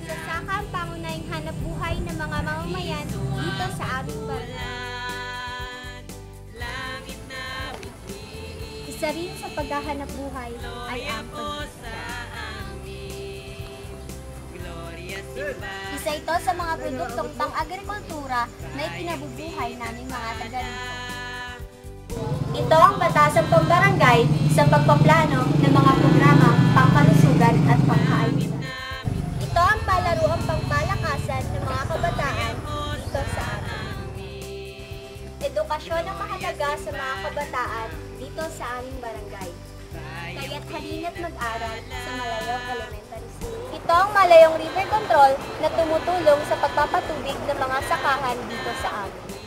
Pagsasaka ang pangunahing hanap buhay ng mga mamamayan dito sa aming barangay. Isa rin sa paghahanap buhay ay ang pagkikita. Isa ito sa mga produktong pang-agrikultura na ikinabubuhay naming mga taga rito. Ito ang batasang pambarangay sa pagpaplano ng mga programang pangkalusugan at pangkaayusan. Ito ang palaruang pangpalakasan ng mga kabataan dito sa amin. Edukasyon ang mahalaga sa mga kabataan dito sa aming barangay. Kaya't halina't mag-aral sa Malayong Elementary School. Ito ang Malayong River Control na tumutulong sa pagpapatubig ng mga sakahan dito sa amin.